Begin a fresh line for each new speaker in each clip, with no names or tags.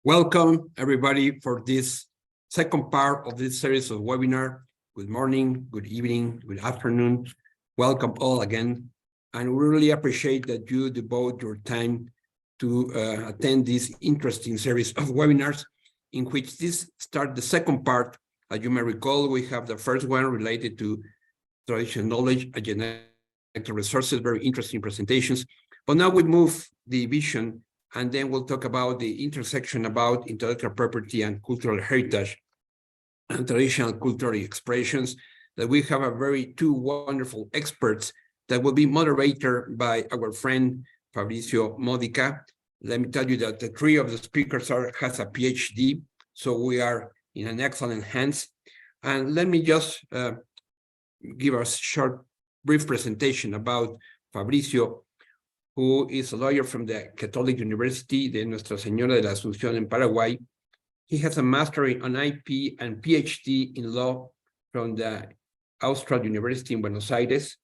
Welcome, everybody, for this second part of this series of webinar. Good morning, good evening, good afternoon. Welcome all again. And we really appreciate that you devote your time to attend this interesting series of webinars, in which this start the second part. As you may recall, we have the first one related to traditional knowledge and genetic resources, very interesting presentations. But now we move the vision, and then we'll talk about the intersection about intellectual property and cultural heritage and traditional cultural expressions, that we have two wonderful experts that will be moderated by our friend Fabricio Modica. Let me tell you that the three of the speakers has a PhD, so we are in an excellent hands. And let me just give a short, brief presentation about Fabricio, who is a lawyer from the Catholic University de Nuestra Señora de la Asunción in Paraguay. He has a master's on IP and PhD in law from the Austral University in Buenos Aires.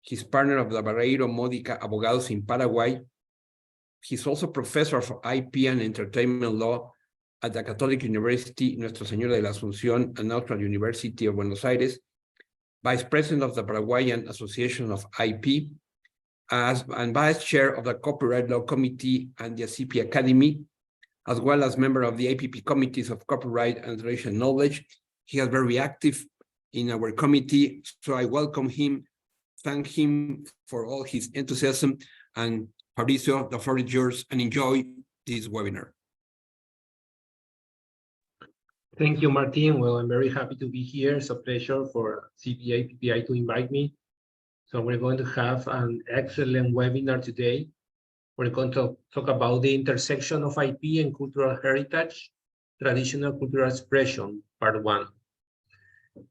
He's partner of the Barreiro Modica Abogados in Paraguay. He's also professor of IP and entertainment law at the Catholic University Nuestra Señora de la Asunción and Austral University of Buenos Aires, vice president of the Paraguayan Association of IP, and vice chair of the Copyright Law Committee and the ACP Academy, as well as member of the APP committees of copyright and traditional knowledge. He is very active in our committee, so I welcome him, thank him for all his enthusiasm, and Fabricio, the floor is yours, and enjoy this webinar.
Thank you, Martin. Well, I'm very happy to be here. It's a pleasure for CPA PPI to invite me. So we're going to have an excellent webinar today. We're going to talk about the intersection of IP and cultural heritage, traditional cultural expression, part one.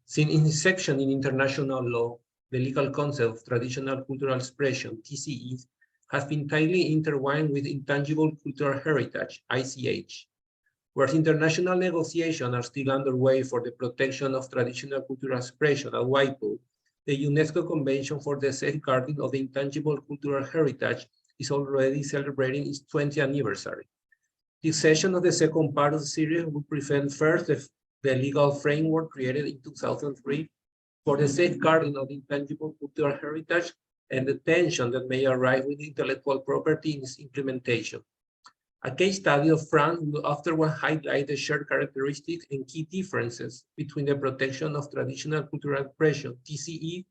Since inception in international law, the legal concept of traditional cultural expression, TCE, has been tightly intertwined with intangible cultural heritage, ICH. Whereas international negotiations are still underway for the protection of traditional cultural expression at WIPO, the UNESCO Convention for the Safeguarding of the Intangible Cultural Heritage is already celebrating its 20th anniversary. This session of the second part of the series will present first the legal framework created in 2003 for the safeguarding of the intangible cultural heritage and the tension that may arise with intellectual property in its implementation. A case study of France will afterward highlight the shared characteristics and key differences between the protection of traditional cultural expression, TCE,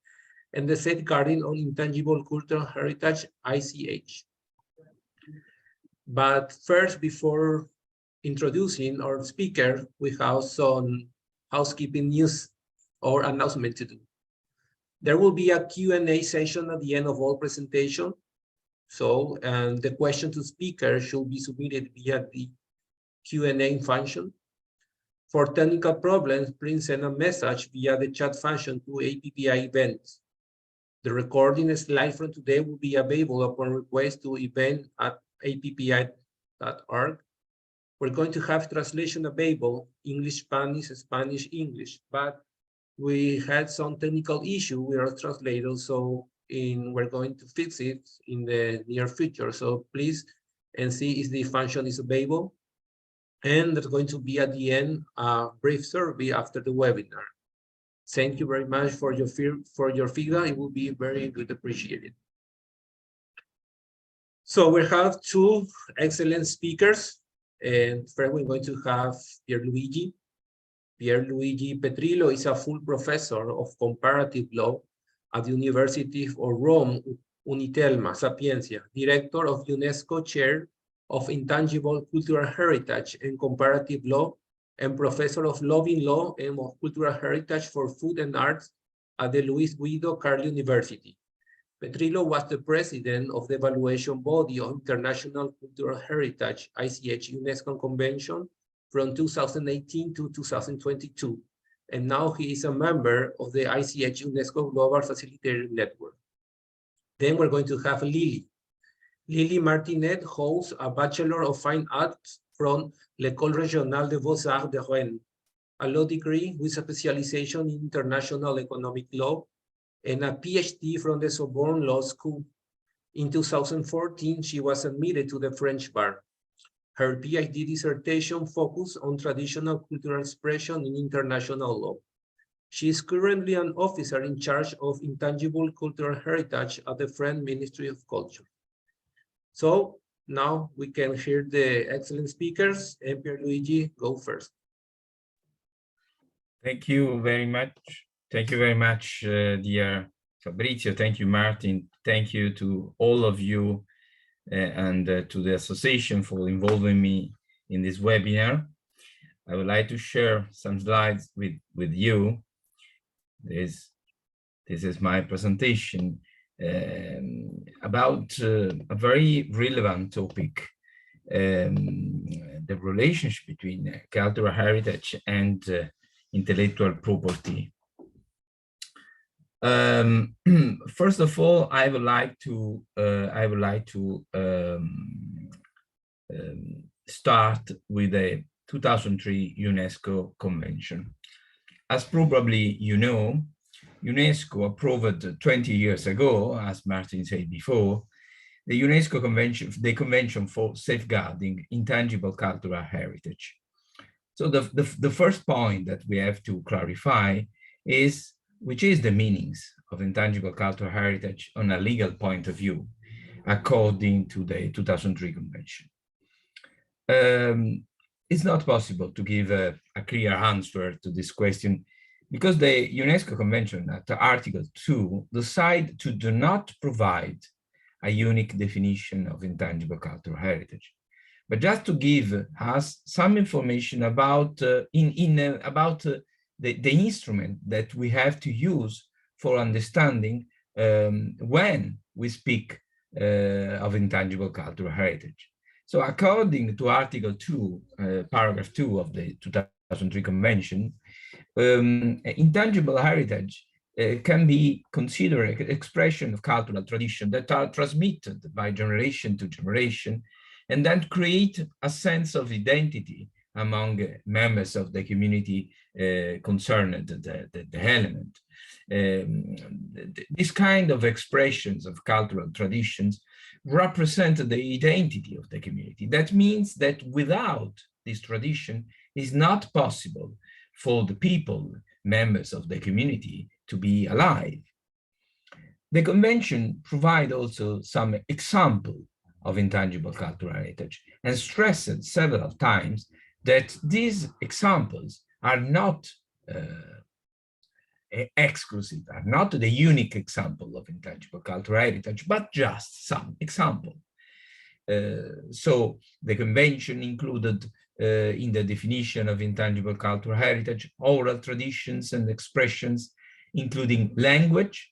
and the safeguarding of intangible cultural heritage, ICH. But first, before introducing our speaker, we have some housekeeping news or announcement to do. There will be a Q&A session at the end of all presentations. So, the question to speaker should be submitted via the Q&A function. For technical problems, please send a message via the chat function to APPI events. The recording slide from today will be available upon request to event@appi.org. We're going to have translation available, English, Spanish, Spanish, English, but we had some technical issue with our translators, so we're going to fix it in the near future. So please see if the function is available. And there's going to be at the end a brief survey after the webinar. Thank you very much for your feedback. It will be very good appreciated. So we have two excellent speakers. And first we're going to have Pierluigi. Pierluigi Petrillo is a full professor of comparative law at the University of Rome, Unitelma, Sapienza, director of UNESCO Chair of Intangible Cultural Heritage and Comparative Law, and professor of Loving Law and of Cultural Heritage for Food and Arts at the Luis Guido Carli University. Petrillo was the president of the evaluation body of International Cultural Heritage, ICH UNESCO Convention, from 2018 to 2022. And now he is a member of the ICH UNESCO Global Facilitator Network. Then we're going to have Lily. Lily Martinet holds a Bachelor of Fine Arts from l'École Régionale des Beaux-Arts de Rennes, a law degree with a specialization in international economic law, and a PhD from the Sorbonne Law School. In 2014, she was admitted to the French bar. Her PhD dissertation focused on traditional cultural expression in international law. She is currently an officer in charge of intangible cultural heritage at the French Ministry of Culture. So now we can hear the excellent speakers. Pierluigi, go first.
Thank you very much. Thank you very much, dear Fabrizio. Thank you, Martin. Thank you to all of you and to the association for involving me in this webinar. I would like to share some slides with you. This is my presentation about a very relevant topic, the relationship between cultural heritage and intellectual property. First of all, I would like to start with the 2003 UNESCO Convention. As probably you know, UNESCO approved 20 years ago, as Martin said before, the UNESCO Convention, the Convention for Safeguarding Intangible Cultural Heritage. So the first point that we have to clarify is which is the meanings of intangible cultural heritage on a legal point of view, according to the 2003 Convention. It's not possible to give a clear answer to this question because the UNESCO Convention at Article 2 decide to do not provide a unique definition of intangible cultural heritage. But just to give us some information about the instrument that we have to use for understanding when we speak of intangible cultural heritage. So according to Article 2, Paragraph 2 of the 2003 Convention, intangible heritage can be considered an expression of cultural tradition that are transmitted by generation to generation and then create a sense of identity among members of the community concerned, the element. This kind of expressions of cultural traditions represent the identity of the community. That means that without this tradition, it's not possible for the people, members of the community, to be alive. The convention provides also some example of intangible cultural heritage and stressed several times that these examples are not exclusive, are not the unique example of intangible cultural heritage, but just some example. So the convention included in the definition of intangible cultural heritage, oral traditions and expressions, including language,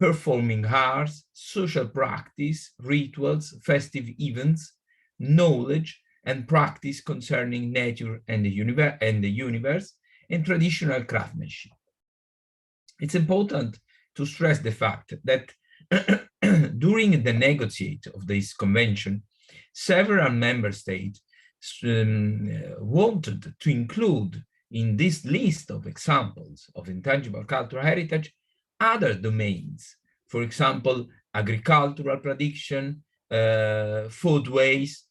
performing arts, social practice, rituals, festive events, knowledge, and practice concerning nature and the universe, and traditional craftsmanship. It's important to stress the fact that during the negotiation of this convention, several member states wanted to include in this list of examples of intangible cultural heritage other domains, for example, agricultural production, food waste,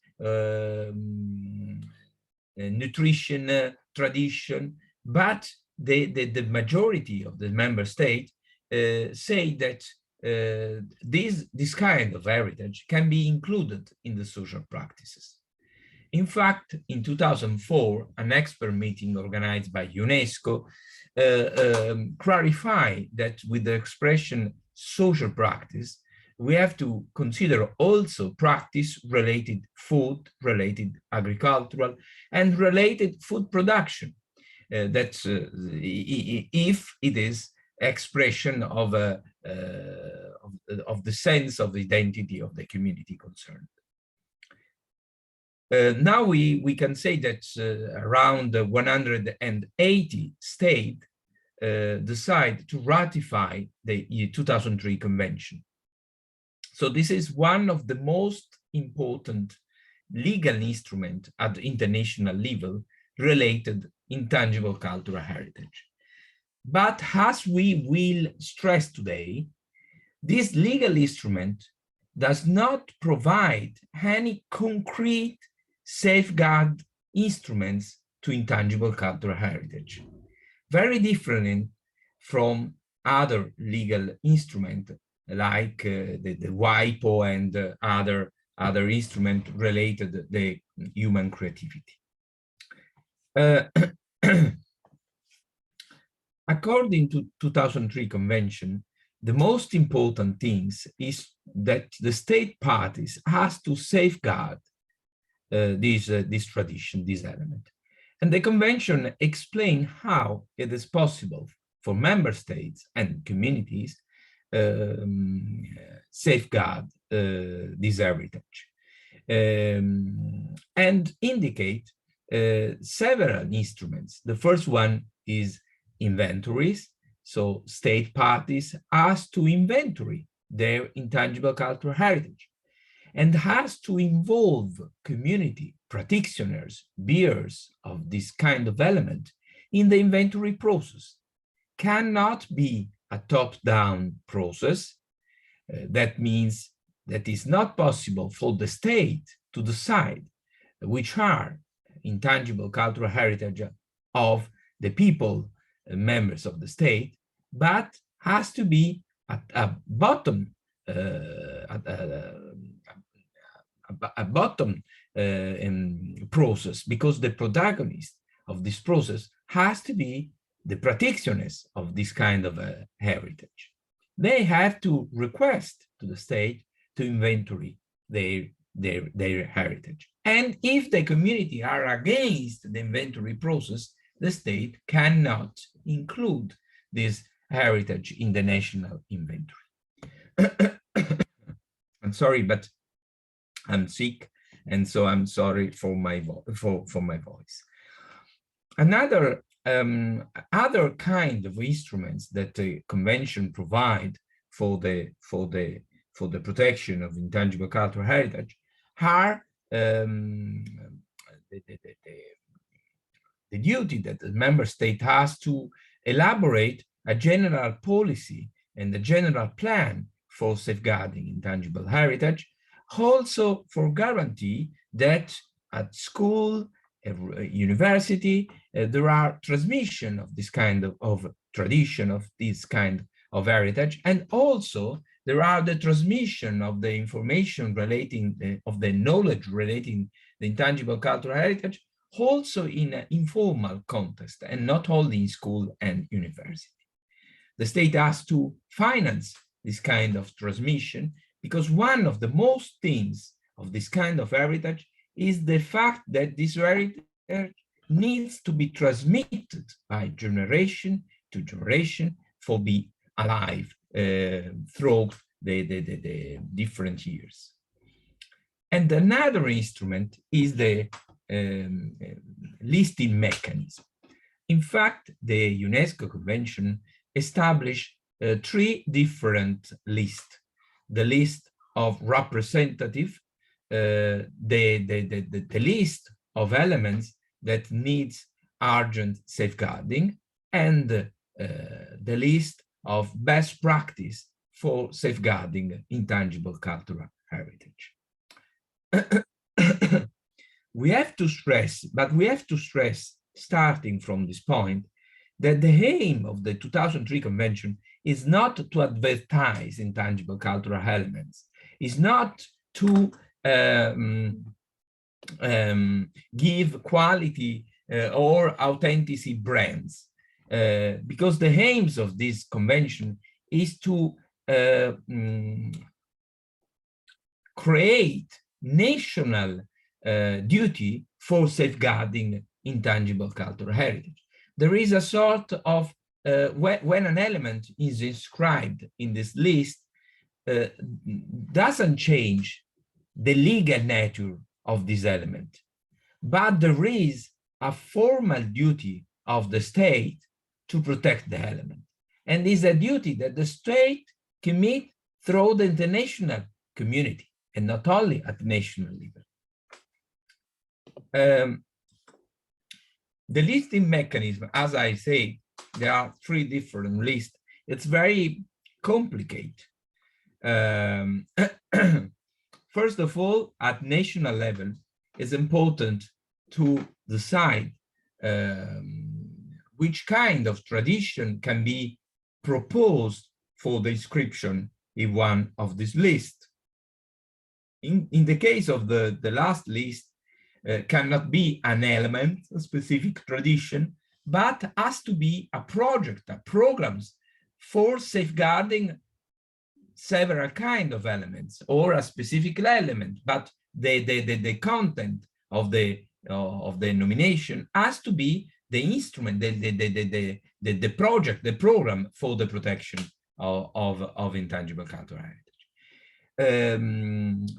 nutrition tradition, but the majority of the member states say that this kind of heritage can be included in the social practices. In fact, in 2004, an expert meeting organized by UNESCO clarified that with the expression social practice, we have to consider also practice related food, related agricultural, and related food production. That if it is expression of the sense of identity of the community concerned. Now we can say that around 180 states decide to ratify the 2003 Convention. So this is one of the most important legal instruments at the international level related intangible cultural heritage. But as we will stress today, this legal instrument does not provide any concrete safeguard instruments to intangible cultural heritage. Very different from other legal instruments like the WIPO and other instruments related to the human creativity. According to 2003 convention, the most important things is that the state parties has to safeguard this tradition, this element. And the convention explains how it is possible for member states and communities safeguard this heritage and indicate several instruments. The first one is inventories. So state parties ask to inventory their intangible cultural heritage and has to involve community practitioners, bearers of this kind of element in the inventory process. Cannot be a top-down process. That means that it's not possible for the state to decide which are intangible cultural heritage of the people, members of the state, but has to be at a bottom process, because the protagonist of this process has to be the practitioners of this kind of heritage. They have to request to the state to inventory their heritage. And if the community are against the inventory process, the state cannot include this heritage in the national inventory. I'm sorry, but I'm sick, and so I'm sorry for my voice. Another other kind of instruments that the convention provide for the protection of intangible cultural heritage are the duty that the member state has to elaborate a general policy and a general plan for safeguarding intangible heritage, also for guarantee that at school, university, there are transmission of this kind of tradition, of this kind of heritage, and also there are the transmission of the information relating, of the knowledge relating the intangible cultural heritage, also in an informal context, and not only in school and university. The state has to finance this kind of transmission, because one of the most things of this kind of heritage is the fact that this heritage needs to be transmitted by generation to generation for be alive through the different years. And another instrument is the listing mechanism. In fact, the UNESCO Convention established 3 different lists: the list of representative, the list of elements that needs urgent safeguarding, and the list of best practice for safeguarding intangible cultural heritage. We have to stress, starting from this point, that the aim of the 2003 Convention is not to advertise intangible cultural elements, is not to give quality or authenticity brands, because the aims of this convention is to create national duty for safeguarding intangible cultural heritage. There is a sort of, when an element is inscribed in this list, doesn't change the legal nature of this element, but there is a formal duty of the state to protect the element. And is a duty that the state commit through the international community, and not only at the national level. The listing mechanism, as I say, there are 3 different lists. It's very complicated. First of all, at national level, it's important to decide which kind of tradition can be proposed for the inscription in one of this list. In the case of the last list, cannot be an element, a specific tradition, but has to be a project, a programs for safeguarding several kind of elements or a specific element, but the content of the nomination has to be the instrument, the project, the program for the protection of intangible cultural heritage.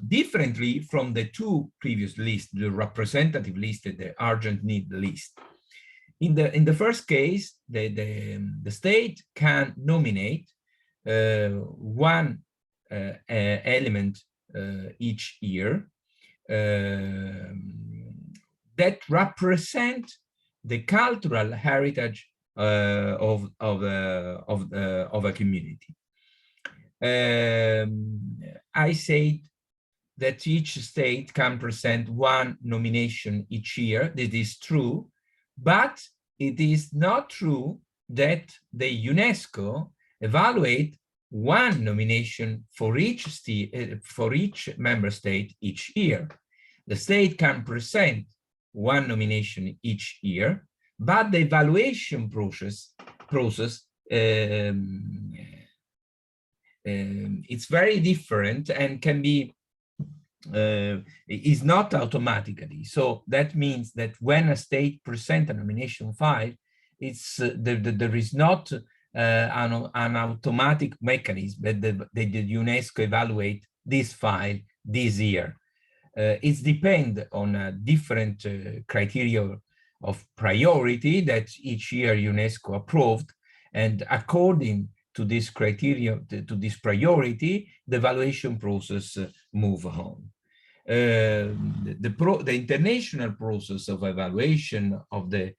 Differently from the two previous lists, the representative list and the urgent need list. In the first case, the state can nominate one element each year that represent the cultural heritage of a community. I said that each state can present one nomination each year. That is true, but it is not true that the UNESCO evaluate one nomination for each member state each year. The state can present one nomination each year, but the evaluation process it's very different and can be is not automatically. So that means that when a state presents a nomination file, it's there is not an automatic mechanism that the UNESCO evaluate this file this year. It depends on a different criteria of priority that each year UNESCO approved, and according to this criteria, to this priority, the evaluation process move on. The international process of evaluation of the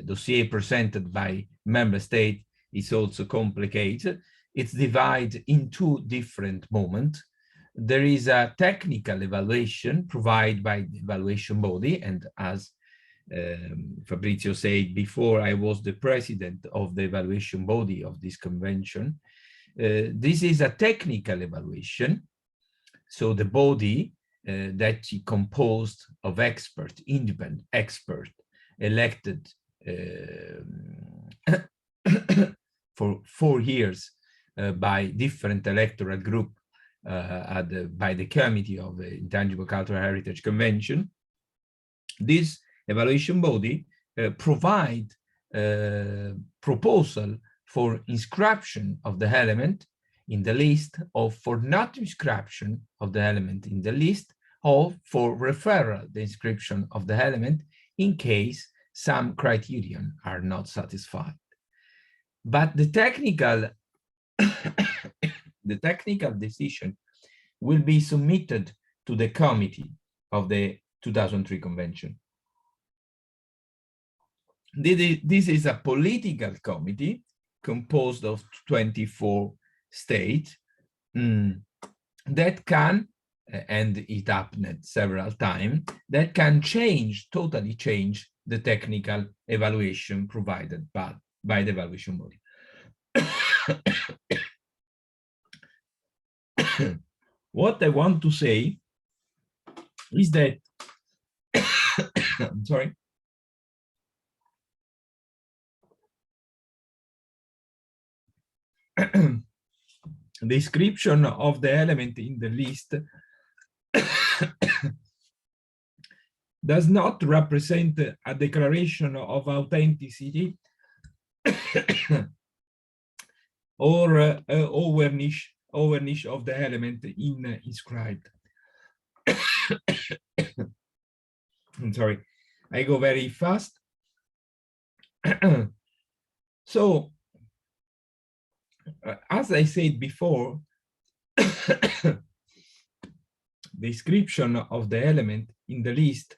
dossier presented by member state is also complicated. It's divided in two different moments. There is a technical evaluation provided by the evaluation body, and as Fabrizio said before, I was the president of the evaluation body of this convention. This is a technical evaluation. So the body that is composed of experts, independent experts, elected for 4 years by different electoral group by the committee of the Intangible Cultural Heritage Convention. This evaluation body provide proposal for inscription of the element in the list, or for not inscription of the element in the list, or for referral the inscription of the element in case some criterion are not satisfied. But the technical the technical decision will be submitted to the committee of the 2003 convention. This is a political committee composed of 24 states that can, and it happened several times, that can totally change the technical evaluation provided by the evaluation body. What I want to say is that, I'm sorry, the description of the element in the list does not represent a declaration of authenticity or awareness of the element inscribed. I'm sorry, I go very fast. So, as I said before, the description of the element in the list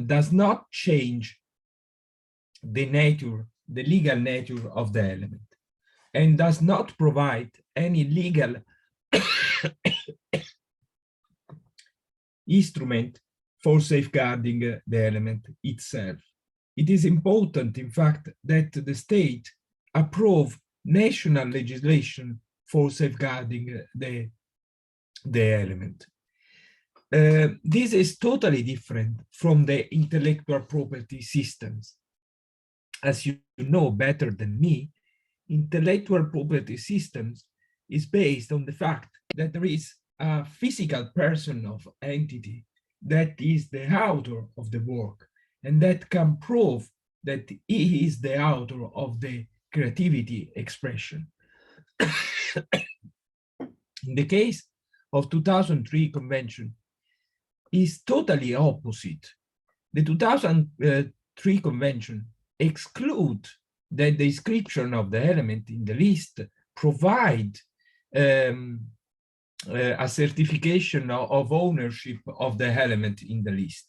does not change the legal nature of the element, and does not provide any legal instrument for safeguarding the element itself. It is important, in fact, that the state approve national legislation for safeguarding the element. This is totally different from the intellectual property systems. As you know better than me, intellectual property systems is based on the fact that there is a physical person of entity that is the author of the work and that can prove that he is the author of the creativity expression. In the case of 2003 convention, is totally opposite. The 2003 convention exclude the description of the element in the list, provide a certification of ownership of the element in the list.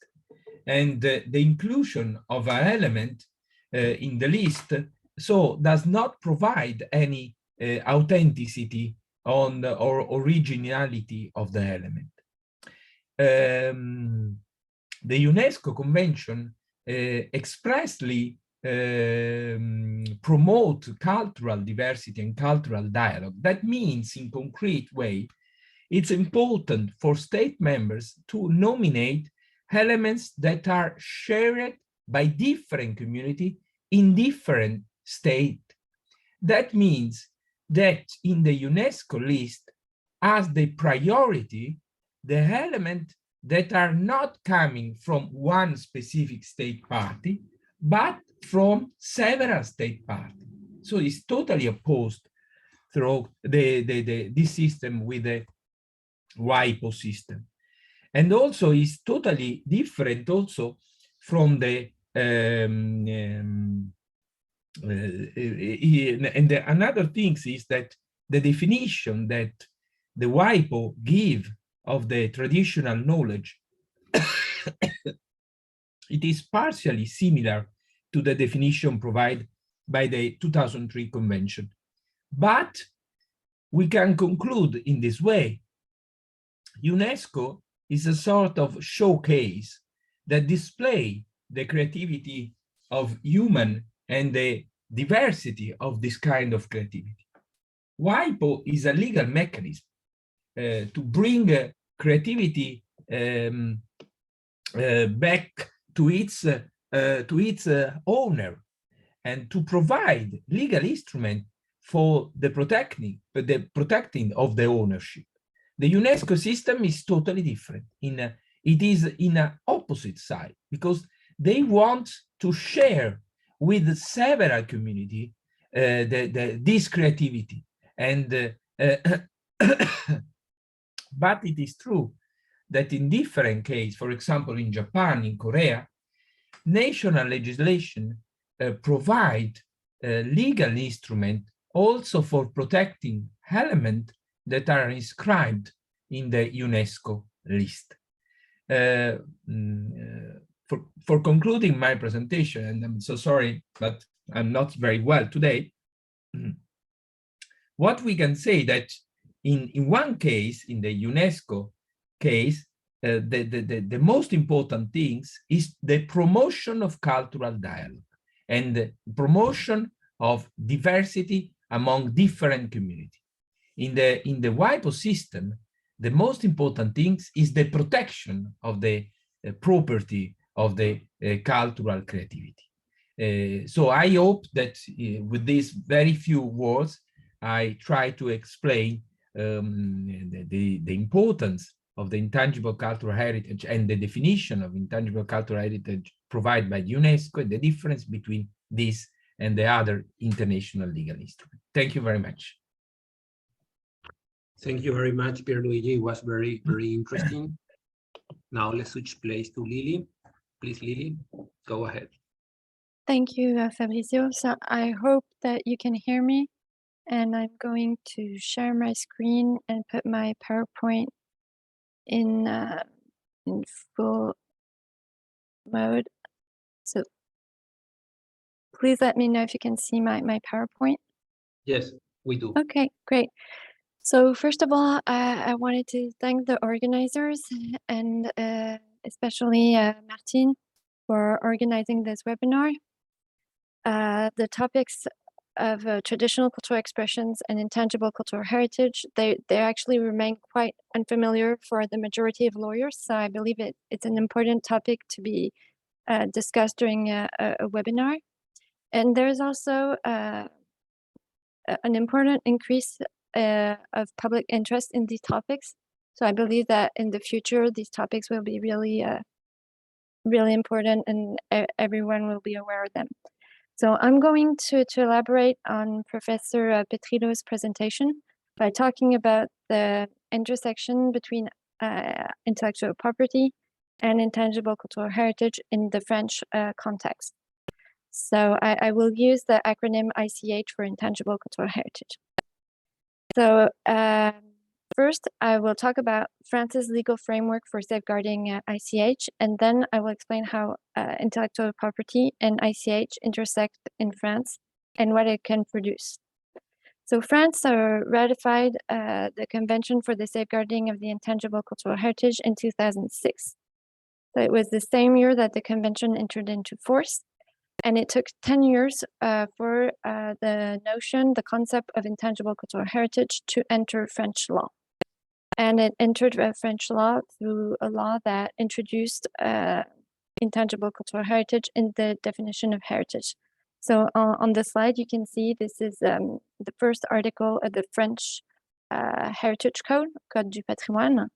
And the inclusion of an element in the list so does not provide any authenticity on or originality of the element. The UNESCO Convention expressly promote cultural diversity and cultural dialogue. That means, in concrete way, it's important for state members to nominate elements that are shared by different communities in different states. That means that in the UNESCO list, as the priority, the elements that are not coming from one specific state party, but from several state parties. So it's totally opposed through this system with the WIPO system. And also is totally different also from the another thing is that the definition that the WIPO give of the traditional knowledge, it is partially similar to the definition provided by the 2003 convention. But we can conclude in this way: UNESCO is a sort of showcase that display the creativity of human and the diversity of this kind of creativity. WIPO is a legal mechanism to bring creativity back to its owner and to provide legal instrument for the protecting of the ownership. The UNESCO system is totally different. It is in an opposite side because they want to share with several community this creativity. And but it is true that in different cases, for example, in Japan, in Korea, national legislation provide legal instrument also for protecting elements that are inscribed in the UNESCO list. For concluding my presentation, and I'm so sorry, but I'm not very well today, what we can say that in one case, in the UNESCO case, the most important things is the promotion of cultural dialogue and the promotion of diversity among different communities. In the WIPO system, the most important things is the protection of the property of the cultural creativity. So I hope that with these very few words, I try to explain the importance of the intangible cultural heritage and the definition of intangible cultural heritage provided by UNESCO and the difference between this and the other international legal instruments. Thank you very much.
Thank you very much, Pierluigi. It was very, very interesting. Now let's switch place to Lily. Please, Lily, go ahead.
Thank you, Fabricio. So I hope that you can hear me, and I'm going to share my screen and put my PowerPoint in full mode. So please let me know if you can see my PowerPoint.
Yes, we do.
Okay, great. So first of all, I wanted to thank the organizers and especially Martine for organizing this webinar. The topics of traditional cultural expressions and intangible cultural heritage, they actually remain quite unfamiliar for the majority of lawyers. So I believe it's an important topic to be discussed during a webinar. And there's also an important increase of public interest in these topics. So I believe that in the future, these topics will be really, really important and everyone will be aware of them. So I'm going to elaborate on Professor Petrillo's presentation by talking about the intersection between intellectual property and intangible cultural heritage in the French context. So I will use the acronym ICH for intangible cultural heritage. So first, I will talk about France's legal framework for safeguarding ICH, and then I will explain how intellectual property and ICH intersect in France and what it can produce. So France ratified the Convention for the Safeguarding of the Intangible Cultural Heritage in 2006. So it was the same year that the convention entered into force, and it took 10 years for the concept of intangible cultural heritage to enter French law. And it entered French law through a law that introduced intangible cultural heritage in the definition of heritage. So on the slide, you can see this is the first article of the French Heritage Code, Code du Patrimoine.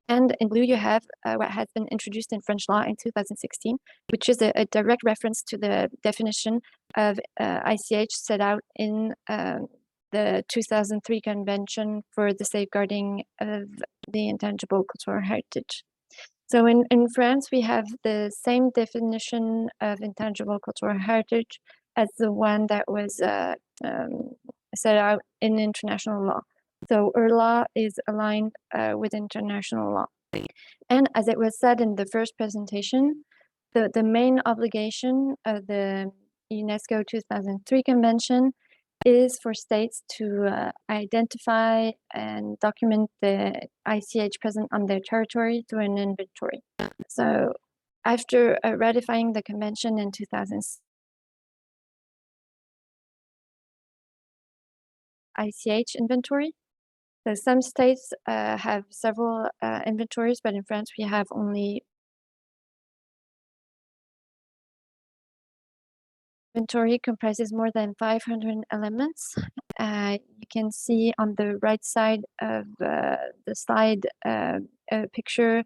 And in blue, you have what has been introduced in French law in 2016, which is a direct reference to the definition of ICH set out in the 2003 Convention for the Safeguarding of the Intangible Cultural Heritage. So in France, we have the same definition of intangible cultural heritage as the one that was set out in international law. So our law is aligned with international law. And as it was said in the first presentation, the main obligation of the UNESCO 2003 Convention is for states to identify and document the ICH present on their territory through an inventory. So after ratifying the convention in 2006, ICH inventory. So some states have several inventories, but in France we have only inventory comprises more than 500 elements. You can see on the right side of the slide a picture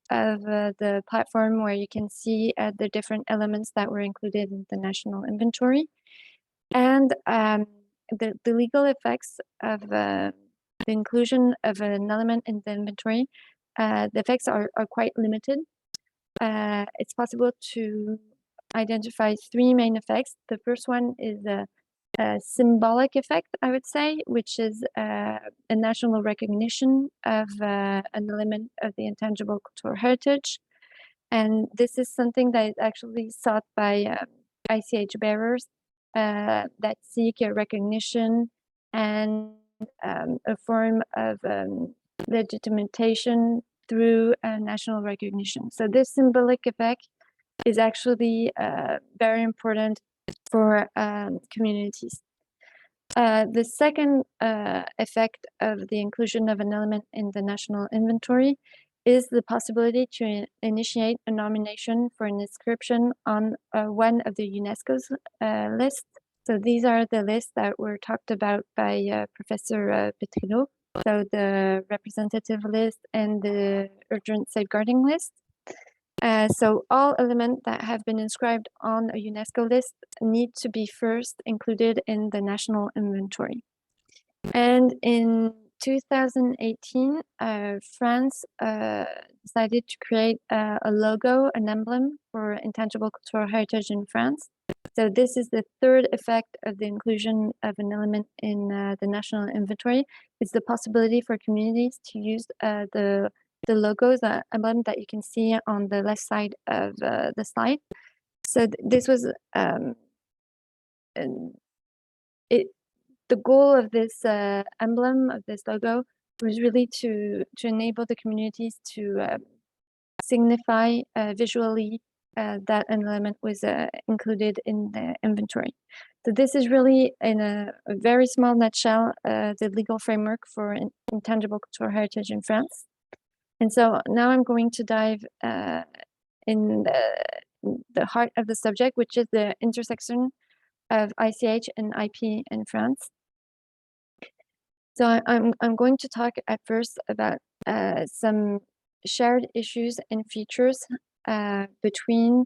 of the platform where you can see the different elements that were included in the national inventory. And the legal effects of the inclusion of an element in the inventory, the effects are quite limited. It's possible to identify three main effects. The first one is a symbolic effect, I would say, which is a national recognition of an element of the intangible cultural heritage. And this is something that is actually sought by ICH bearers that seek a recognition and a form of legitimation through national recognition. So this symbolic effect is actually very important for communities. The second effect of the inclusion of an element in the national inventory is the possibility to initiate a nomination for an inscription on one of the UNESCO's lists. So these are the lists that were talked about by Professor Petrillo. So the representative list and the urgent safeguarding list. So all elements that have been inscribed on a UNESCO list need to be first included in the national inventory. And in 2018, France decided to create a logo, an emblem for intangible cultural heritage in France. So this is the third effect of the inclusion of an element in the national inventory. It's the possibility for communities to use the logos, the emblem that you can see on the left side of the slide. So this was the goal of this emblem, of this logo, was really to enable the communities to signify visually that an element was included in the inventory. So this is really, in a very small nutshell, the legal framework for intangible cultural heritage in France. And so now I'm going to dive in the heart of the subject, which is the intersection of ICH and IP in France. So I'm going to talk at first about some shared issues and features between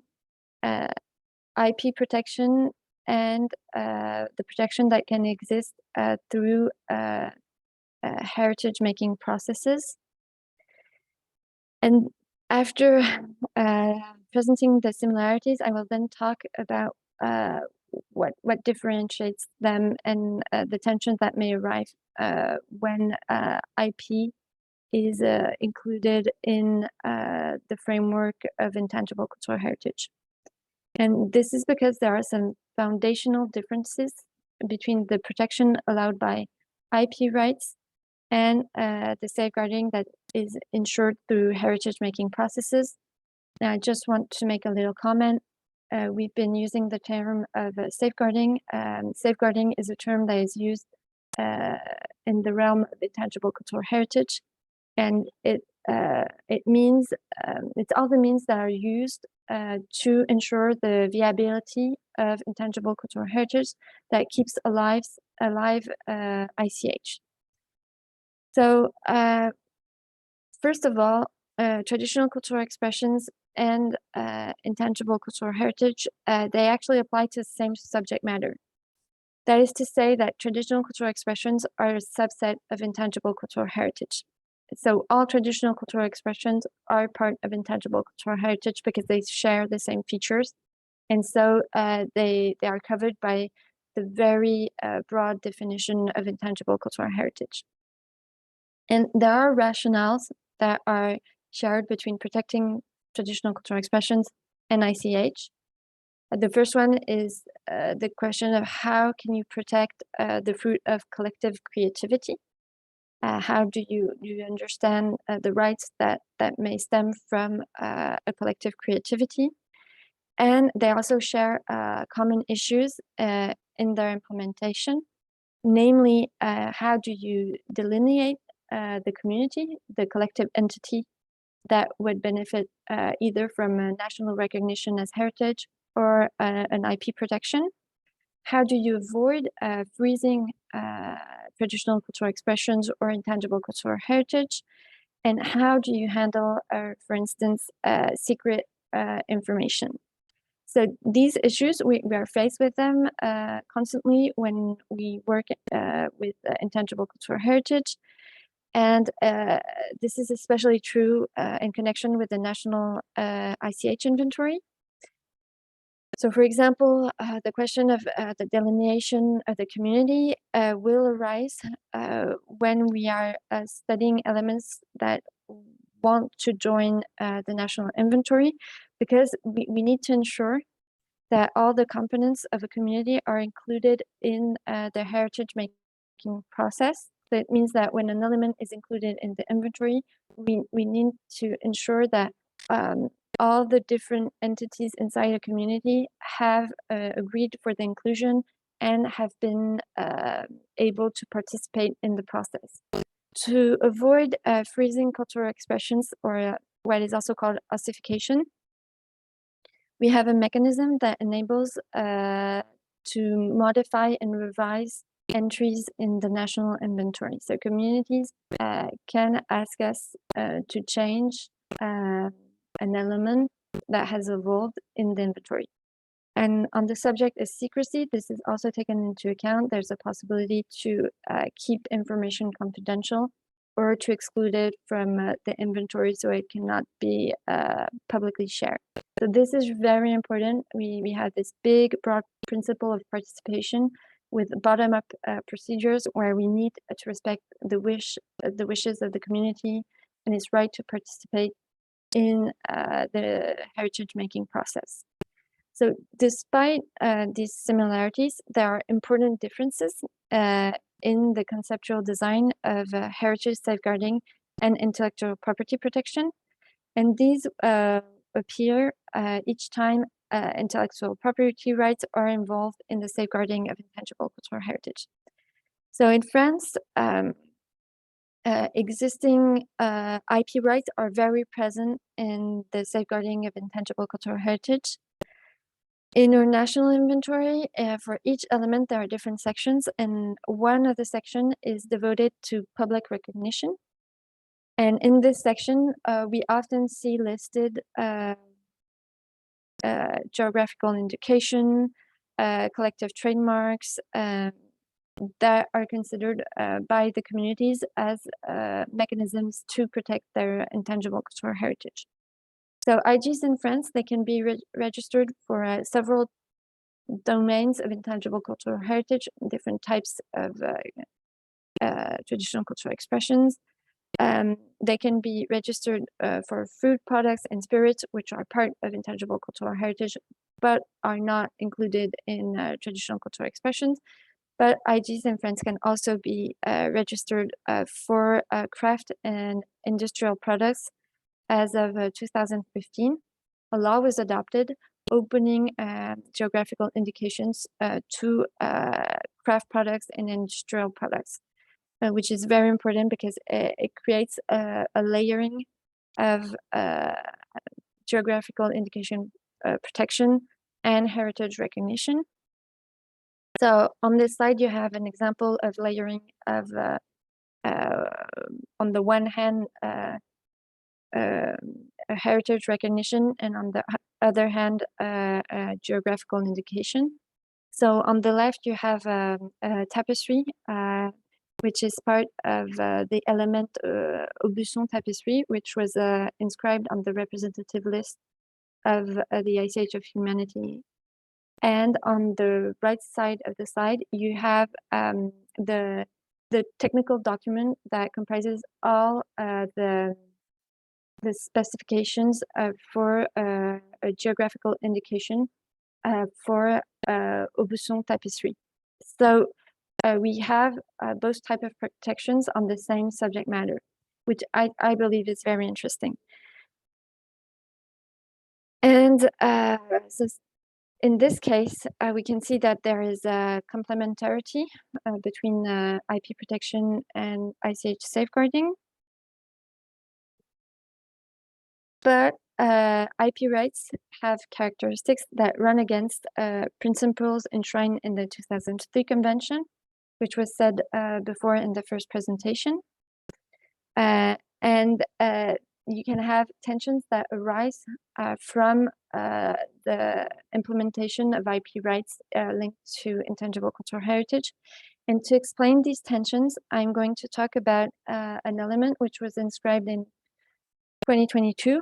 IP protection and the protection that can exist through heritage making processes. And after presenting the similarities, I will then talk about what differentiates them and the tensions that may arise when IP is included in the framework of intangible cultural heritage. And this is because there are some foundational differences between the protection allowed by IP rights and the safeguarding that is ensured through heritage making processes. And I just want to make a little comment. We've been using the term of safeguarding. Safeguarding is a term that is used in the realm of intangible cultural heritage, and it means it's all the means that are used to ensure the viability of intangible cultural heritage that keeps alive ICH. So first of all, traditional cultural expressions and intangible cultural heritage, they actually apply to the same subject matter. That is to say that traditional cultural expressions are a subset of intangible cultural heritage. So all traditional cultural expressions are part of intangible cultural heritage because they share the same features. And so they are covered by the very broad definition of intangible cultural heritage. And there are rationales that are shared between protecting traditional cultural expressions and ICH. The first one is the question of how can you protect the fruit of collective creativity? How do you understand the rights that may stem from a collective creativity? And they also share common issues in their implementation, namely, how do you delineate the community, the collective entity that would benefit either from a national recognition as heritage or an IP protection? How do you avoid freezing traditional cultural expressions or intangible cultural heritage? And how do you handle, for instance, secret information? So these issues, we are faced with them constantly when we work with intangible cultural heritage. And this is especially true in connection with the national ICH inventory. So for example, the question of the delineation of the community will arise when we are studying elements that want to join the national inventory, because we need to ensure that all the components of a community are included in the heritage making process. So it means that when an element is included in the inventory, we need to ensure that all the different entities inside a community have agreed for the inclusion and have been able to participate in the process. To avoid freezing cultural expressions, or what is also called ossification, we have a mechanism that enables to modify and revise entries in the national inventory. So communities can ask us to change an element that has evolved in the inventory. And on the subject of secrecy, this is also taken into account. There's a possibility to keep information confidential or to exclude it from the inventory so it cannot be publicly shared. So this is very important. We have this big, broad principle of participation with bottom-up procedures where we need to respect the wishes of the community and its right to participate in the heritage making process. So despite these similarities, there are important differences in the conceptual design of heritage safeguarding and intellectual property protection. And these appear each time intellectual property rights are involved in the safeguarding of intangible cultural heritage. So in France, existing IP rights are very present in the safeguarding of intangible cultural heritage. In our national inventory, for each element, there are different sections, and one of the section is devoted to public recognition. And in this section, we often see listed geographical indication, collective trademarks that are considered by the communities as mechanisms to protect their intangible cultural heritage. So IGs in France, they can be registered for several domains of intangible cultural heritage, different types of traditional cultural expressions. They can be registered for food products and spirits, which are part of intangible cultural heritage, but are not included in traditional cultural expressions. But IGs in France can also be registered for craft and industrial products. As of 2015, a law was adopted opening geographical indications to craft products and industrial products, which is very important because it creates a layering of geographical indication protection and heritage recognition. So on this slide, you have an example of layering of, on the one hand, a heritage recognition, and on the other hand, geographical indication. So on the left, you have a tapestry, which is part of the element Aubusson tapestry, which was inscribed on the representative list of the Ice Age of Humanity. And on the right side of the slide, you have the technical document that comprises all the specifications for a geographical indication for Aubusson tapestry. So we have both type of protections on the same subject matter, which I believe is very interesting. And so in this case, we can see that there is a complementarity between IP protection and ICH safeguarding. But IP rights have characteristics that run against principles enshrined in the 2003 Convention, which was said before in the first presentation. And you can have tensions that arise from the implementation of IP rights linked to intangible cultural heritage. And to explain these tensions, I'm going to talk about an element which was inscribed in 2022,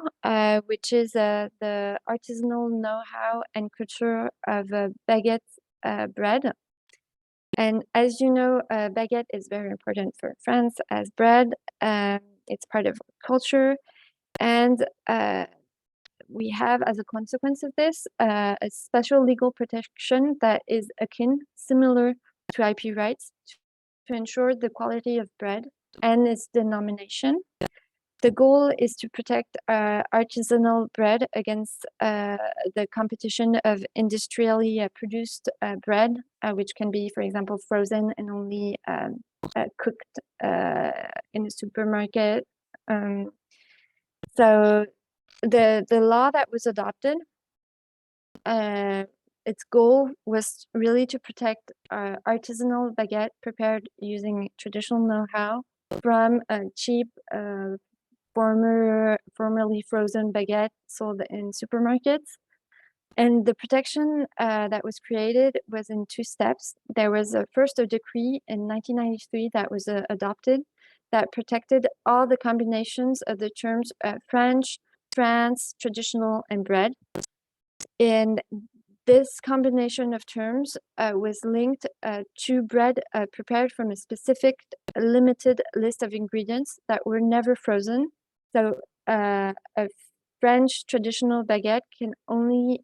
which is the artisanal know-how and culture of baguette bread. And as you know, baguette is very important for France as bread. It's part of culture. And we have, as a consequence of this, a special legal protection that is akin, similar to IP rights, to ensure the quality of bread and its denomination. The goal is to protect artisanal bread against the competition of industrially produced bread, which can be, for example, frozen and only cooked in a supermarket. So the law that was adopted, its goal was really to protect artisanal baguette prepared using traditional know-how from a cheap, formerly frozen baguette sold in supermarkets. And the protection that was created was in two steps. There was first a decree in 1993 that was adopted that protected all the combinations of the terms French, France, traditional, and bread. And this combination of terms was linked to bread prepared from a specific limited list of ingredients that were never frozen. So a French traditional baguette can only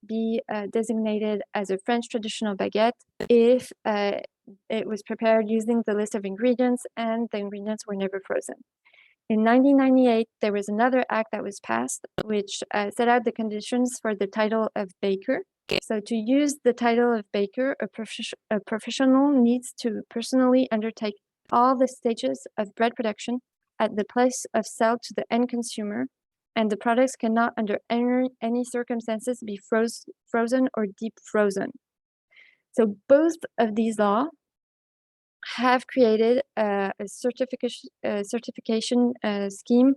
be designated as a French traditional baguette if it was prepared using the list of ingredients, and the ingredients were never frozen. In 1998, there was another act that was passed, which set out the conditions for the title of baker. So to use the title of baker, a professional needs to personally undertake all the stages of bread production at the place of sale to the end consumer, and the products cannot under any circumstances be frozen or deep frozen. So both of these laws have created a certification scheme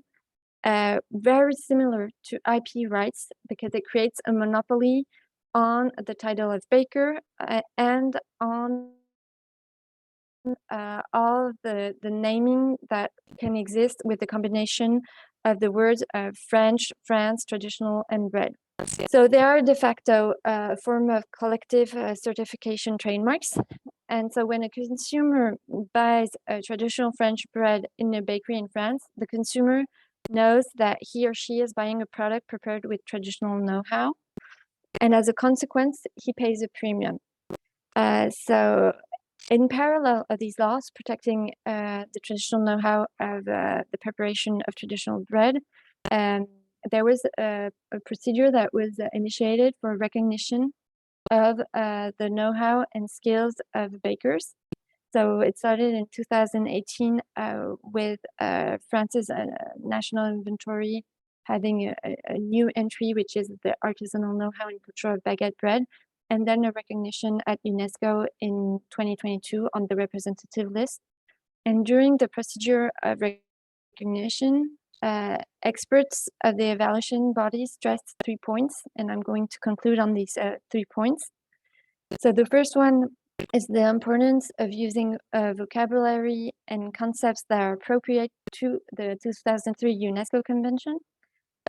very similar to IP rights, because it creates a monopoly on the title of baker and on all the naming that can exist with the combination of the words French, France, traditional, and bread. So they are de facto a form of collective certification trademarks. And so when a consumer buys a traditional French bread in a bakery in France, the consumer knows that he or she is buying a product prepared with traditional know-how. And as a consequence, he pays a premium. So in parallel of these laws protecting the traditional know-how of the preparation of traditional bread, there was a procedure that was initiated for recognition of the know-how and skills of bakers. So it started in 2018 with France's national inventory having a new entry, which is the artisanal know-how and culture of baguette bread, and then a recognition at UNESCO in 2022 on the representative list. And during the procedure of recognition, experts of the evaluation body stressed 3 points, and I'm going to conclude on these 3 points. So the first one is the importance of using vocabulary and concepts that are appropriate to the 2003 UNESCO Convention,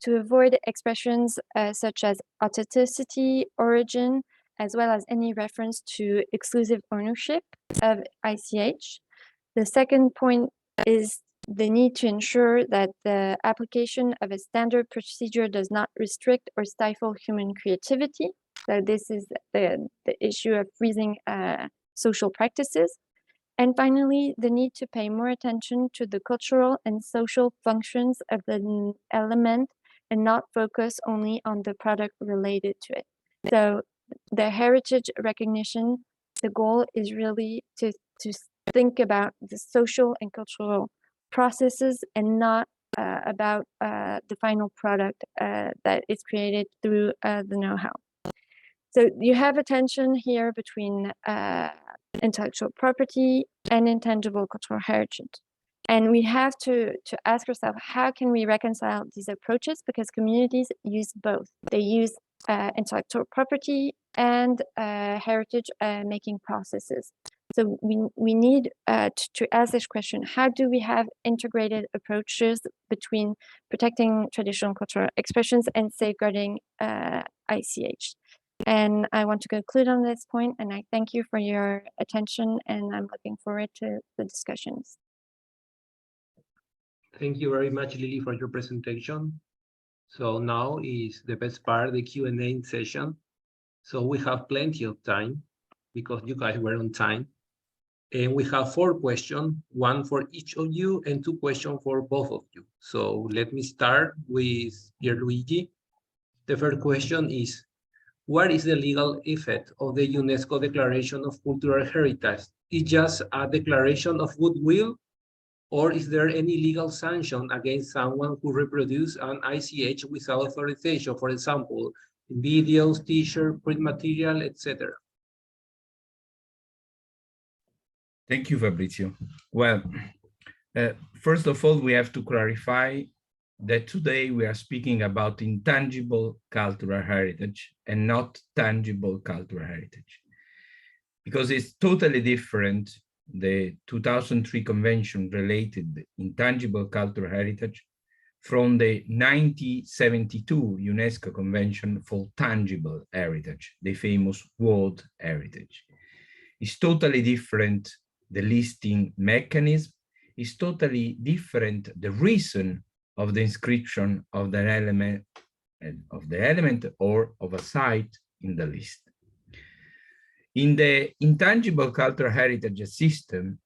to avoid expressions such as authenticity, origin, as well as any reference to exclusive ownership of ICH. The second point is the need to ensure that the application of a standard procedure does not restrict or stifle human creativity. So this is the issue of freezing social practices. And finally, the need to pay more attention to the cultural and social functions of the element and not focus only on the product related to it. So the heritage recognition, the goal is really to think about the social and cultural processes and not about the final product that is created through the know-how. So you have a tension here between intellectual property and intangible cultural heritage. And we have to ask ourselves, how can we reconcile these approaches? Because communities use both. They use intellectual property and heritage making processes. So we need to ask this question: how do we have integrated approaches between protecting traditional cultural expressions and safeguarding ICH? And I want to conclude on this point, and I thank you for your attention, and I'm looking forward to the discussions.
Thank you very much, Lily, for your presentation. So now is the best part, the Q&A session. So we have plenty of time because you guys were on time. And we have 4 questions, 1 for each of you and 2 questions for both of you. So let me start with Pierluigi. The first question is, what is the legal effect of the UNESCO Declaration of Cultural Heritage? Is just a declaration of goodwill, or is there any legal sanction against someone who reproduces an ICH without authorization, for example, videos, t-shirt, print material, etc.?
Thank you, Fabrizio. Well, first of all, we have to clarify that today we are speaking about intangible cultural heritage and not tangible cultural heritage, because it's totally different. The 2003 convention related intangible cultural heritage from the 1972 UNESCO Convention for Tangible Heritage, the famous World Heritage. It's totally different. The listing mechanism is totally different. The reason of the inscription of the element or of a site in the list. In the intangible cultural heritage system,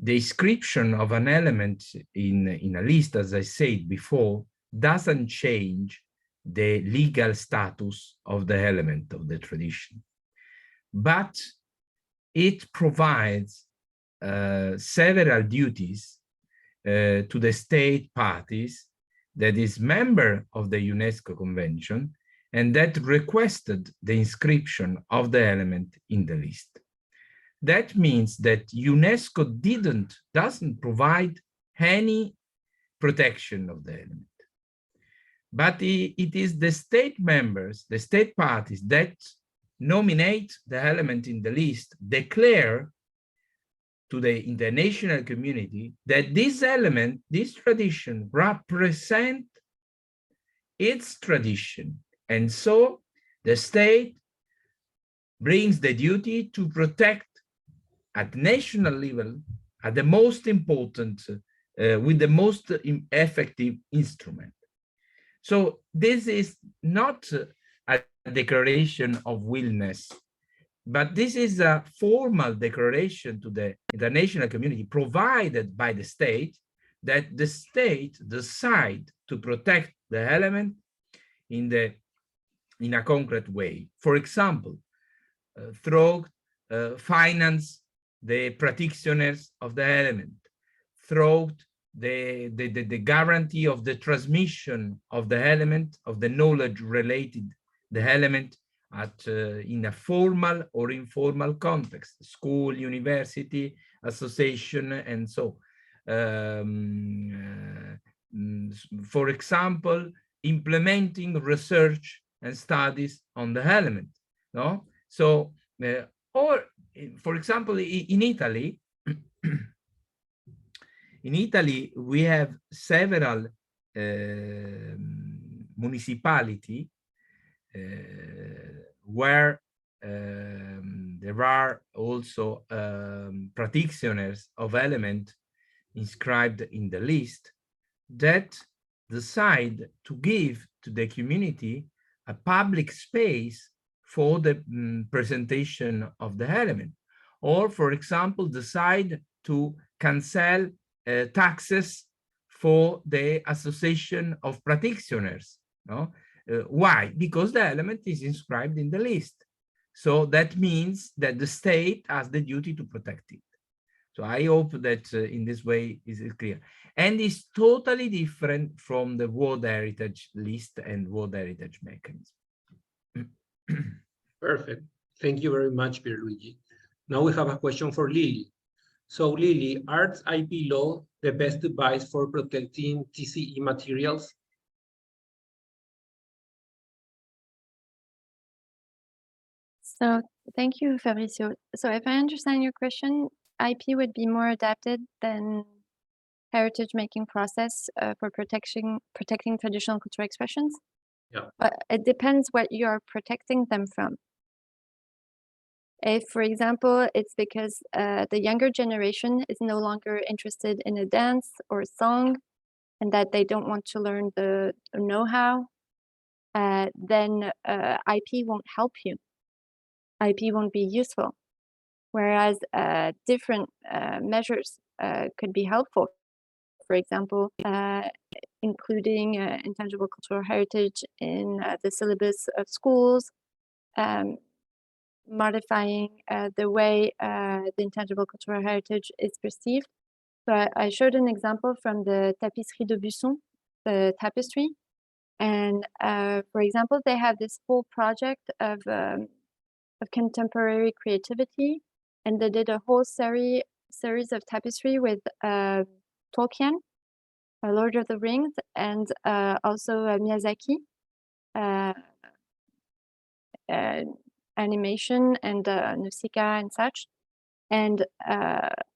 the inscription of an element in a list, as I said before, doesn't change the legal status of the element of the tradition, but it provides several duties to the state parties that is member of the UNESCO Convention and that requested the inscription of the element in the list. That means that UNESCO doesn't provide any protection of the element, but it is the state members, the state parties that nominate the element in the list, declare to the international community that this element, this tradition, represent its tradition. And so the state brings the duty to protect at national level, at the most important, with the most effective instrument. So this is not a declaration of willingness, but this is a formal declaration to the international community provided by the state that the state decide to protect the element in a concrete way. For example, through finance the practitioners of the element, through the guarantee of the transmission of the element, of the knowledge related the element at in a formal or informal context, school, university, association, and so. For example, implementing research and studies on the element, no? So, or for example, in Italy, we have several municipalities where there are also practitioners of element inscribed in the list that decide to give to the community a public space for the presentation of the element, or for example, decide to cancel taxes for the association of practitioners. No? Why? Because the element is inscribed in the list. So that means that the state has the duty to protect it. So I hope that in this way is clear. And it's totally different from the World Heritage List and World Heritage Mechanism.
Perfect. Thank you very much, Pierluigi. Now we have a question for Lily. So Lily, are IP law the best device for protecting TCE materials?
So thank you, Fabricio. So if I understand your question, IP would be more adapted than heritage making process for protecting traditional cultural expressions.
Yeah.
But it depends what you are protecting them from. If, for example, it's because the younger generation is no longer interested in a dance or a song and that they don't want to learn the know-how, then IP won't help you. IP won't be useful. Whereas different measures could be helpful. For example, including intangible cultural heritage in the syllabus of schools, modifying the way the intangible cultural heritage is perceived. So I showed an example from the Tapisserie d'Aubusson, the tapestry. And for example, they have this whole project of contemporary creativity, and they did a whole series of tapestry with Tolkien, Lord of the Rings, and also Miyazaki, animation and Nausicaa and such. And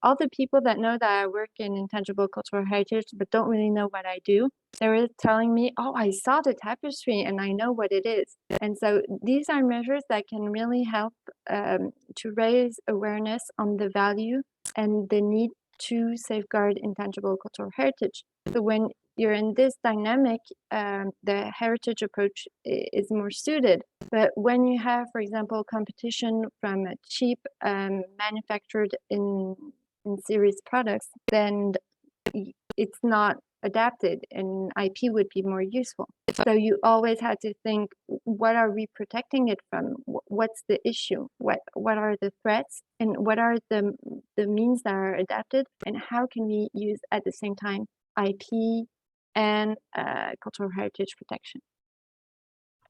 all the people that know that I work in intangible cultural heritage but don't really know what I do, they were telling me, oh, I saw the tapestry and I know what it is. And so these are measures that can really help to raise awareness on the value and the need to safeguard intangible cultural heritage. So when you're in this dynamic, the heritage approach is more suited. But when you have, for example, competition from cheap manufactured in series products, then it's not adapted, and IP would be more useful. So you always had to think, what are we protecting it from? What's the issue? What are the threats? And what are the means that are adapted? And how can we use at the same time IP and cultural heritage protection?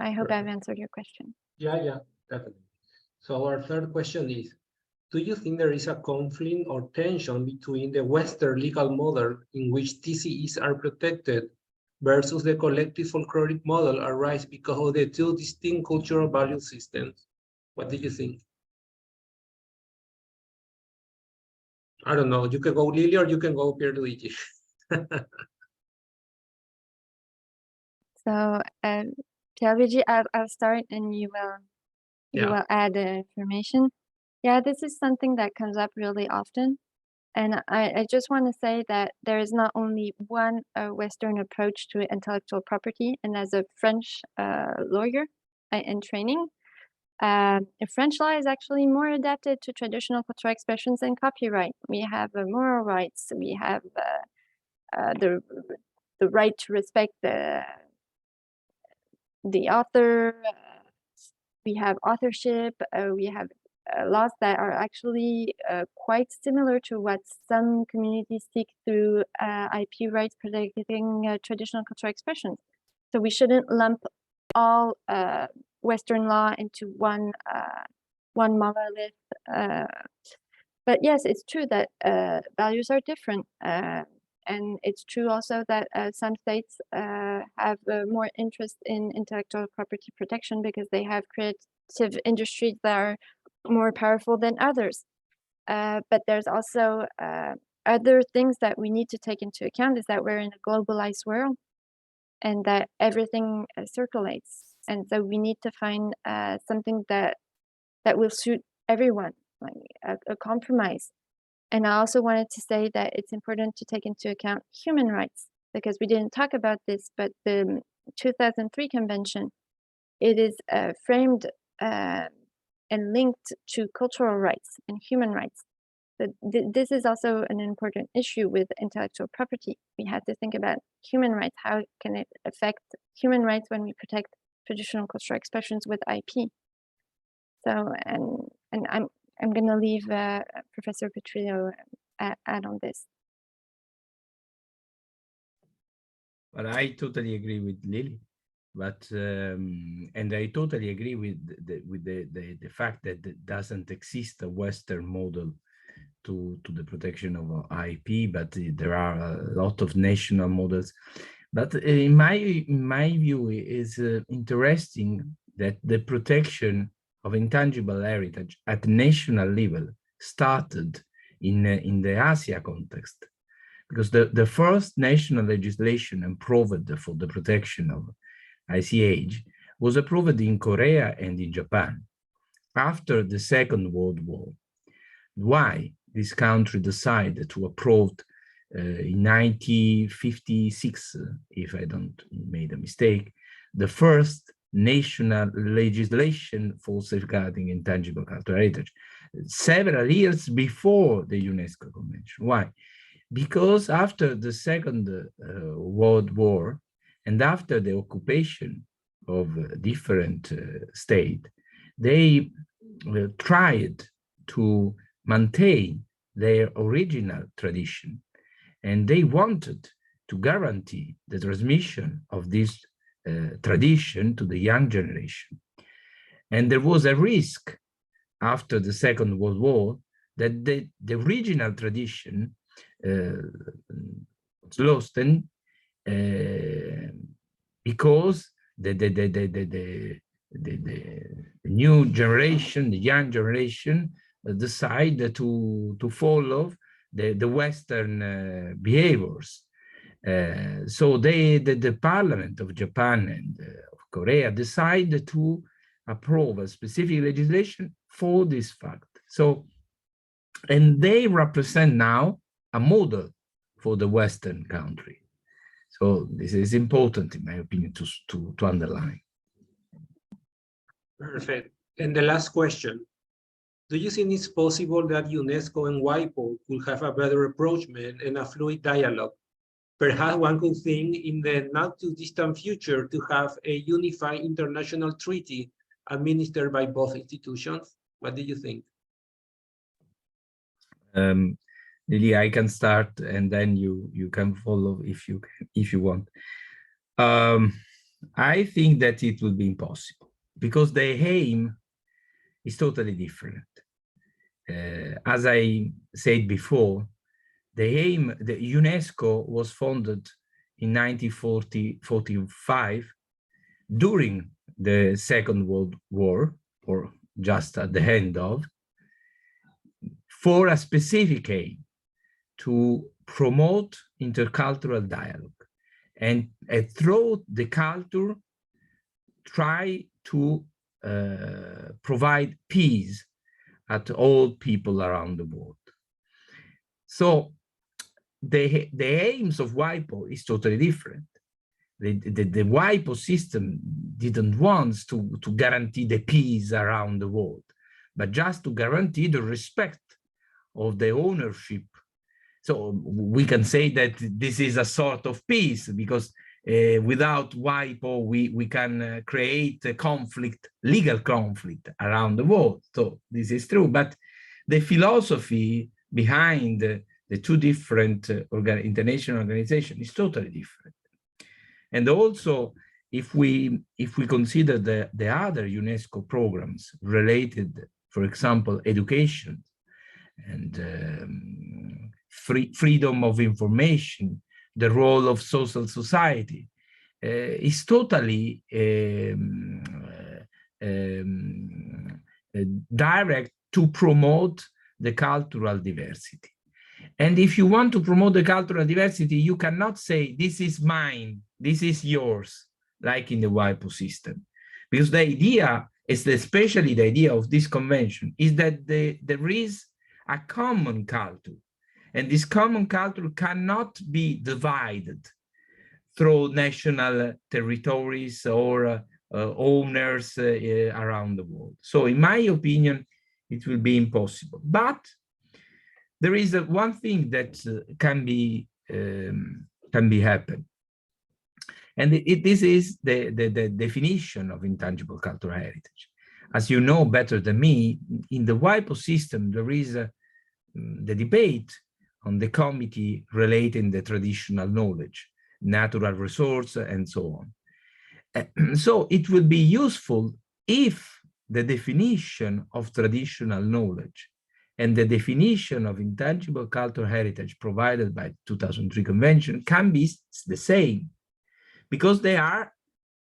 I hope I've answered your question.
Yeah, definitely. So our third question is, do you think there is a conflict or tension between the Western legal model in which TCEs are protected versus the collective folkloric model arise because of the two distinct cultural value systems? What do you think? I don't know. You can go Lily or you can go Pierluigi.
So, Pierluigi, I'll start, and you
Yeah.
will add the information. Yeah, this is something that comes up really often. And I just want to say that there is not only one Western approach to intellectual property. And as a French lawyer in training, French law is actually more adapted to traditional cultural expressions than copyright. We have moral rights. We have the right to respect the author. We have authorship. We have laws that are actually quite similar to what some communities seek through IP rights protecting traditional cultural expressions. So we shouldn't lump all Western law into one monolith. But yes, it's true that values are different. And it's true also that some states have more interest in intellectual property protection because they have creative industries that are more powerful than others. But there's also other things that we need to take into account, is that we're in a globalized world and that everything circulates. And so we need to find something that will suit everyone, like a compromise. And I also wanted to say that it's important to take into account human rights, because we didn't talk about this, but the 2003 convention, it is framed and linked to cultural rights and human rights. But this is also an important issue with intellectual property. We have to think about human rights. How can it affect human rights when we protect traditional cultural expressions with IP? So, and I'm going to leave Professor Petrillo add on this.
Well, I totally agree with Lily, but and I totally agree with the fact that there doesn't exist a Western model to the protection of IP, but there are a lot of national models. But in my view, is interesting that the protection of intangible heritage at national level started in the Asia context, because the first national legislation approved for the protection of ICH was approved in Korea and in Japan after the Second World War. Why this country decided to approve in 1956, if I don't made a mistake, the first national legislation for safeguarding intangible cultural heritage, several years before the UNESCO Convention. Why? Because after the Second World War and after the occupation of different states, they tried to maintain their original tradition, and they wanted to guarantee the transmission of this tradition to the young generation. And there was a risk after the Second World War that the original tradition was lost, and because the new generation, the young generation, decide to follow the Western behaviors. So the Parliament of Japan and of Korea decided to approve a specific legislation for this fact. So, and they represent now a model for the Western country. So this is important, in my opinion, to underline.
Perfect. And the last question. Do you think it's possible that UNESCO and WIPO could have a better approachment and a fluid dialogue? Perhaps one could think in the not too distant future to have a unified international treaty administered by both institutions. What do you think?
Lily, I can start and then you can follow if you want. I think that it will be impossible because the aim is totally different. As I said before, the UNESCO was founded in 1945 during the Second World War, or just at the end of, for a specific aim, to promote intercultural dialogue and through the culture try to provide peace at all people around the world. So the aims of WIPO is totally different. The WIPO system didn't want to guarantee the peace around the world, but just to guarantee the respect of the ownership. So we can say that this is a sort of peace because without WIPO, we can create a conflict, legal conflict around the world. So this is true, but the philosophy behind the two different international organizations is totally different. And also, if we consider the other UNESCO programs related, for example, education and freedom of information, the role of social society, is totally direct to promote the cultural diversity. And if you want to promote the cultural diversity, you cannot say, this is mine, this is yours, like in the WIPO system. Because the idea, is especially the idea of this convention, is that there is a common culture. And this common culture cannot be divided through national territories or owners around the world. So in my opinion, it will be impossible. But there is one thing that can be happen. And this is the definition of intangible cultural heritage. As you know better than me, in the WIPO system, there is the debate on the committee relating the traditional knowledge, natural resource, and so on. So it will be useful if the definition of traditional knowledge and the definition of intangible cultural heritage provided by the 2003 Convention can be the same, because they are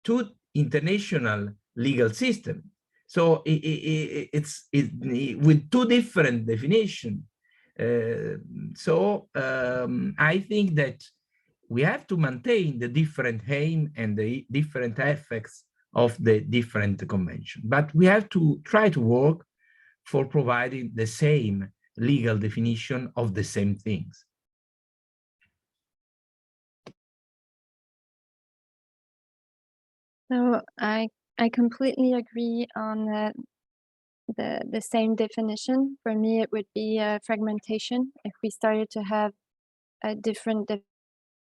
two international legal systems. So it's with two different definitions. I think that we have to maintain the different aim and the different effects of the different conventions, but we have to try to work for providing the same legal definition of the same things.
So I completely agree on the same definition. For me, it would be fragmentation. If we started to have a different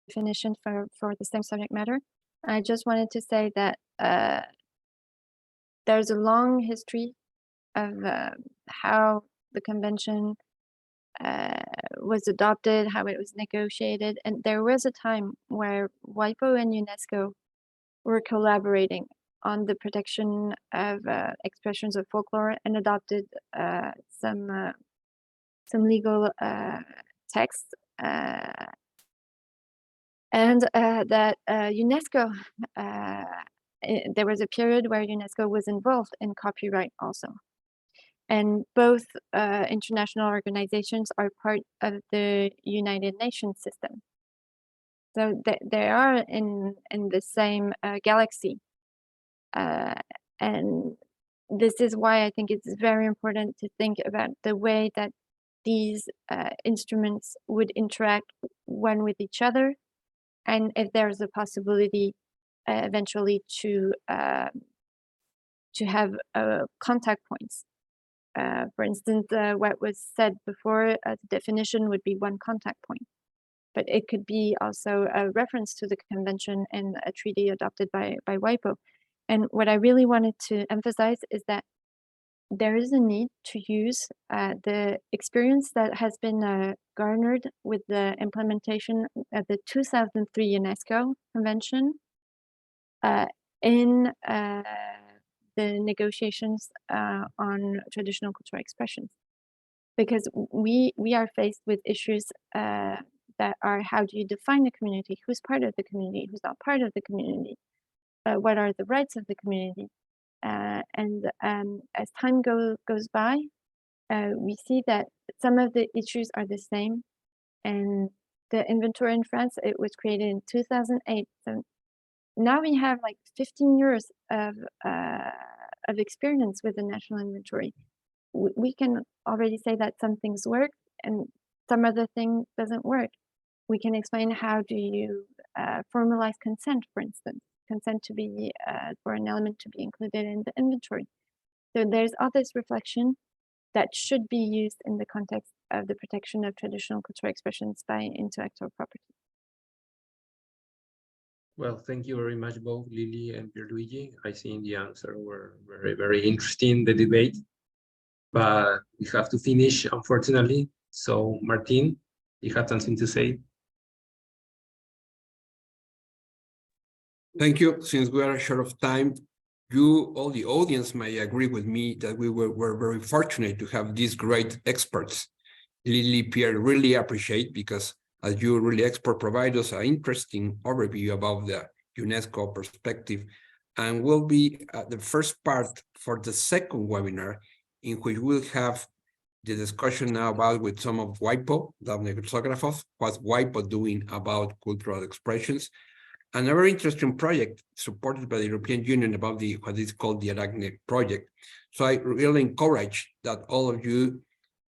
definition for the same subject matter. I just wanted to say that there's a long history of how the convention was adopted, how it was negotiated, and there was a time where WIPO and UNESCO were collaborating on the protection of expressions of folklore and adopted some legal texts, and that UNESCO, there was a period where UNESCO was involved in copyright also. And both international organizations are part of the United Nations system. So they are in the same galaxy. And this is why I think it's very important to think about the way that these instruments would interact one with each other and if there's a possibility eventually to have contact points. For instance, what was said before, the definition would be one contact point, but it could be also a reference to the convention and a treaty adopted by WIPO. And what I really wanted to emphasize is that there is a need to use the experience that has been garnered with the implementation of the 2003 UNESCO Convention in the negotiations on traditional cultural expressions. Because we are faced with issues that are, how do you define the community? Who's part of the community? Who's not part of the community? What are the rights of the community? And as time goes by, we see that some of the issues are the same. And the inventory in France, it was created in 2008. So now we have like 15 years of experience with the national inventory. We can already say that some things work and some other thing doesn't work. We can explain how do you formalize consent, for instance, consent to be for an element to be included in the inventory. So there's all this reflection that should be used in the context of the protection of traditional cultural expressions by intellectual property.
Well, thank you very much, both Lily and Pierluigi. I think the answer were very, very interesting, the debate. But we have to finish, unfortunately. So, Martin, you have something to say?
Thank you. Since we are short of time, you, all the audience may agree with me that we were very fortunate to have these great experts. Lily, Pierre, really appreciate, because as you really expert provide us an interesting overview about the UNESCO perspective, and will be the first part for the second webinar, in which we'll have the discussion now about with some of WIPO, what's WIPO doing about cultural expressions, and a very interesting project supported by the European Union about what is called the Arachne project. So I really encourage that all of you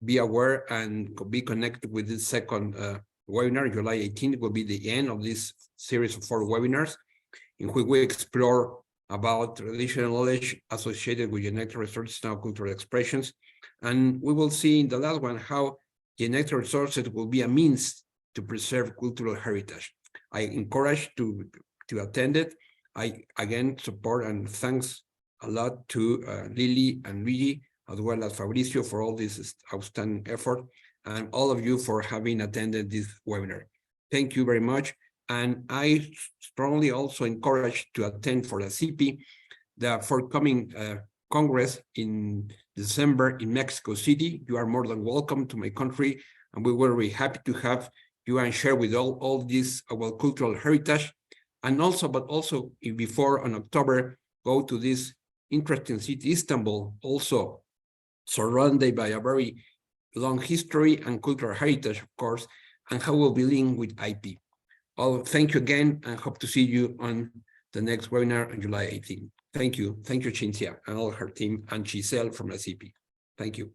be aware and be connected with this second webinar. July 18th will be the end of this series of 4 webinars, in which we explore about traditional knowledge associated with genetic resources and cultural expressions. And we will see in the last one how genetic resources will be a means to preserve cultural heritage. I encourage to attend it. I again support and thanks a lot to Lily and Luigi, as well as Fabricio, for all this outstanding effort, and all of you for having attended this webinar. Thank you very much. And I strongly also encourage to attend for the CP, the forthcoming Congress in December in Mexico City. You are more than welcome to my country, and we will be happy to have you and share with all this our cultural heritage. And also, but also before on October, go to this interesting city, Istanbul, also surrounded by a very long history and cultural heritage, of course, and how we'll be linked with IP. Thank you again, and hope to see you on the next webinar on July 18th. Thank you. Thank you, Cinzia, and all her team, and Giselle from the CP. Thank you.